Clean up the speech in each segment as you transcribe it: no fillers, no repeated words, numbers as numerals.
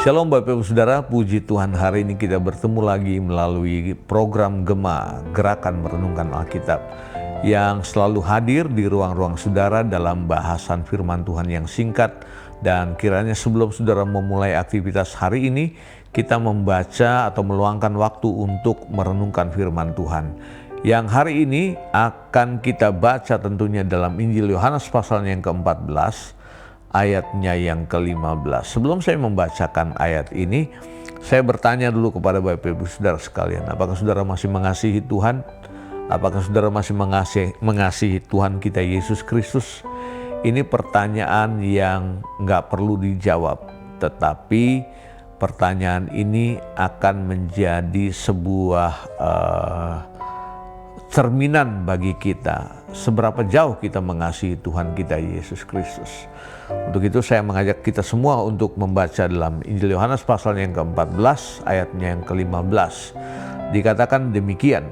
Shalom Bapak Ibu Saudara, puji Tuhan hari ini kita bertemu lagi melalui program Gema, Gerakan Merenungkan Alkitab, yang selalu hadir di ruang-ruang saudara dalam bahasan firman Tuhan yang singkat. Dan kiranya sebelum saudara memulai aktivitas hari ini, kita membaca atau meluangkan waktu untuk merenungkan firman Tuhan. Yang hari ini akan kita baca tentunya dalam Injil Yohanes pasalnya yang ke-14, ayatnya yang ke-15. Sebelum saya membacakan ayat ini, saya bertanya dulu kepada Bapak Ibu Saudara sekalian, apakah saudara masih mengasihi Tuhan? Apakah saudara masih mengasihi Tuhan kita Yesus Kristus? Ini pertanyaan yang nggak perlu dijawab, tetapi pertanyaan ini akan menjadi sebuah cerminan bagi kita, seberapa jauh kita mengasihi Tuhan kita Yesus Kristus. Untuk itu saya mengajak kita semua untuk membaca dalam Injil Yohanes pasal yang ke-14 ayatnya yang ke-15. Dikatakan demikian,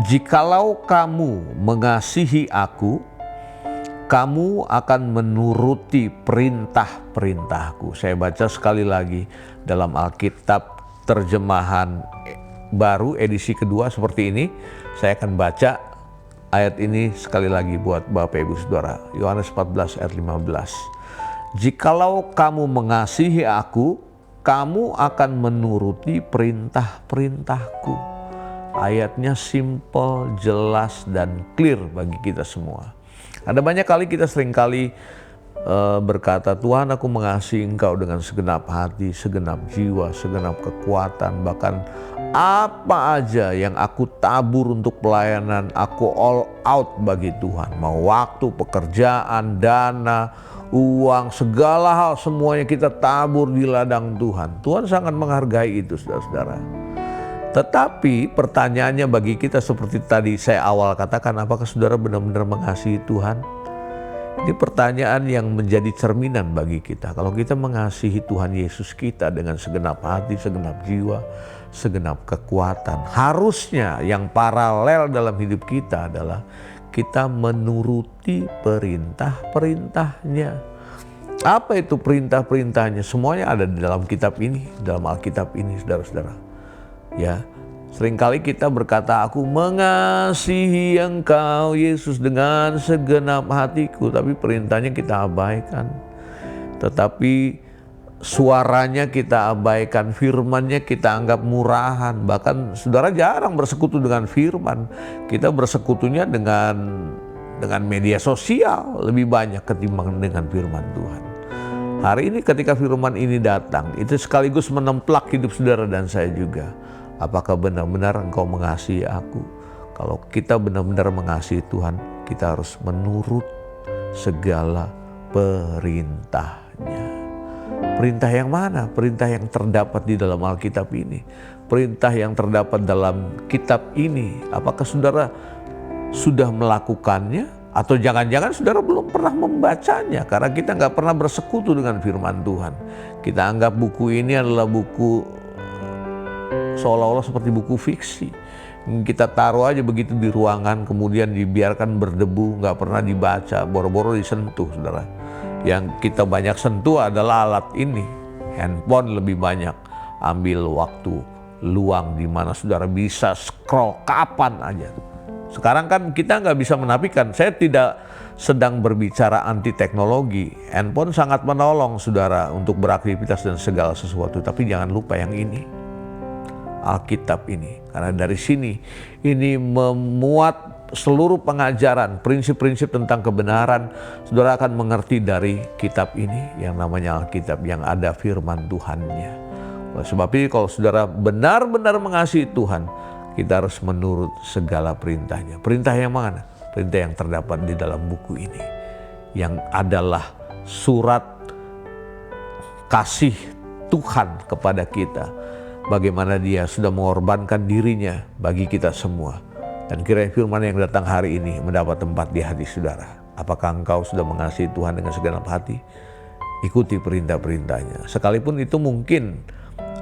"Jikalau kamu mengasihi aku, kamu akan menuruti perintah-perintahku." Saya baca sekali lagi dalam Alkitab terjemahan baru edisi kedua seperti ini. Saya akan baca ayat ini sekali lagi buat Bapak Ibu Saudara. Yohanes 14 ayat 15. "Jikalau kamu mengasihi aku, kamu akan menuruti perintah-perintahku." Ayatnya simple, jelas, dan clear bagi kita semua. Ada banyak kali kita seringkali berkata, "Tuhan, aku mengasihi Engkau dengan segenap hati, segenap jiwa, segenap kekuatan, bahkan apa aja yang aku tabur untuk pelayanan, aku all out bagi Tuhan. Mau waktu, pekerjaan, dana, uang, segala hal, semuanya kita tabur di ladang Tuhan." Tuhan sangat menghargai itu, saudara-saudara. Tetapi pertanyaannya bagi kita seperti tadi saya awal katakan, apakah saudara benar-benar mengasihi Tuhan? Ini pertanyaan yang menjadi cerminan bagi kita. Kalau kita mengasihi Tuhan Yesus kita dengan segenap hati, segenap jiwa, segenap kekuatan, harusnya yang paralel dalam hidup kita adalah kita menuruti perintah-perintahnya. Apa itu perintah-perintahnya? Semuanya ada di dalam kitab ini, dalam Alkitab ini, saudara-saudara. Ya, seringkali kita berkata, "Aku mengasihi Engkau Yesus dengan segenap hatiku," tapi perintahnya kita abaikan. Tetapi suaranya kita abaikan, firmannya kita anggap murahan. Bahkan saudara jarang bersekutu dengan firman. Kita bersekutunya dengan media sosial lebih banyak ketimbang dengan firman Tuhan. Hari ini ketika firman ini datang, itu sekaligus menemplak hidup saudara dan saya juga. Apakah benar-benar engkau mengasihi aku? Kalau kita benar-benar mengasihi Tuhan, kita harus menurut segala perintahnya. Perintah yang mana? Perintah yang terdapat di dalam Alkitab ini. Perintah yang terdapat dalam kitab ini. Apakah saudara sudah melakukannya? Atau jangan-jangan saudara belum pernah membacanya karena kita nggak pernah bersekutu dengan firman Tuhan. Kita anggap buku ini adalah buku seolah-olah seperti buku fiksi. Kita taruh aja begitu di ruangan, kemudian dibiarkan berdebu, nggak pernah dibaca, boro-boro disentuh, saudara. Yang kita banyak sentuh adalah alat ini, handphone lebih banyak. Ambil waktu luang di mana saudara bisa scroll kapan aja. Sekarang kan kita nggak bisa menafikan, saya tidak sedang berbicara anti teknologi. Handphone sangat menolong saudara untuk beraktivitas dan segala sesuatu, tapi jangan lupa yang ini, Alkitab ini. Karena dari sini ini memuat seluruh pengajaran, prinsip-prinsip tentang kebenaran. Saudara akan mengerti dari kitab ini yang namanya Alkitab, yang ada firman Tuhannya. Oleh sebab itu kalau saudara benar-benar mengasihi Tuhan, kita harus menurut segala perintahnya. Perintah yang mana? Perintah yang terdapat di dalam buku ini, yang adalah surat kasih Tuhan kepada kita. Bagaimana dia sudah mengorbankan dirinya bagi kita semua. Dan kiranya firman yang datang hari ini mendapat tempat di hati saudara. Apakah engkau sudah mengasihi Tuhan dengan segenap hati? Ikuti perintah-perintahnya. Sekalipun itu mungkin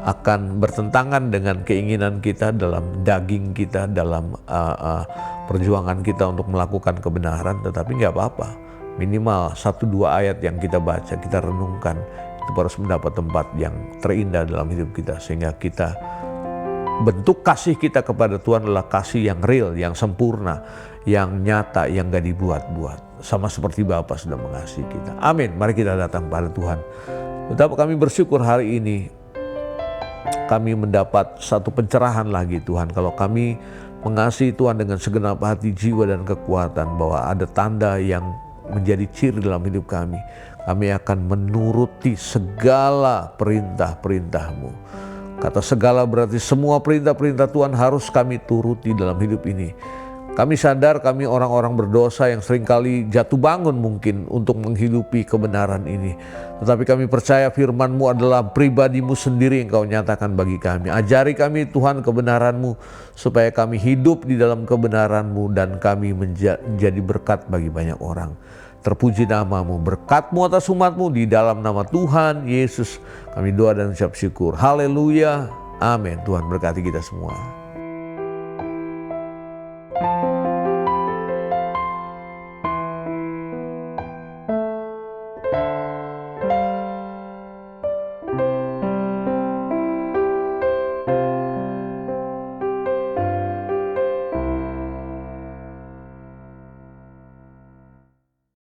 akan bertentangan dengan keinginan kita dalam daging kita, dalam perjuangan kita untuk melakukan kebenaran. Tetapi gak apa-apa. Minimal 1-2 ayat yang kita baca, kita renungkan. tetap harus mendapat tempat yang terindah dalam hidup kita, sehingga kita bentuk kasih kita kepada Tuhan adalah kasih yang real, yang sempurna, yang nyata, yang gak dibuat-buat. Sama seperti Bapa sudah mengasihi kita. Amin. Mari kita datang pada Tuhan. Betapa kami bersyukur hari ini kami mendapat satu pencerahan lagi Tuhan. Kalau kami mengasihi Tuhan dengan segenap hati, jiwa, dan kekuatan, bahwa ada tanda yang menjadi ciri dalam hidup kami. Kami akan menuruti segala perintah-perintah-Mu. Kata segala berarti semua perintah-perintah Tuhan harus kami turuti dalam hidup ini. Kami sadar kami orang-orang berdosa yang seringkali jatuh bangun mungkin untuk menghidupi kebenaran ini. Tetapi kami percaya firman-Mu adalah pribadi-Mu sendiri yang Kau nyatakan bagi kami. Ajari kami Tuhan kebenaran-Mu supaya kami hidup di dalam kebenaran-Mu dan kami menjadi berkat bagi banyak orang. Terpuji nama-Mu, berkat-Mu atas umat-Mu, di dalam nama Tuhan Yesus kami doa dan ucap syukur. Haleluya, amin. Tuhan berkati kita semua.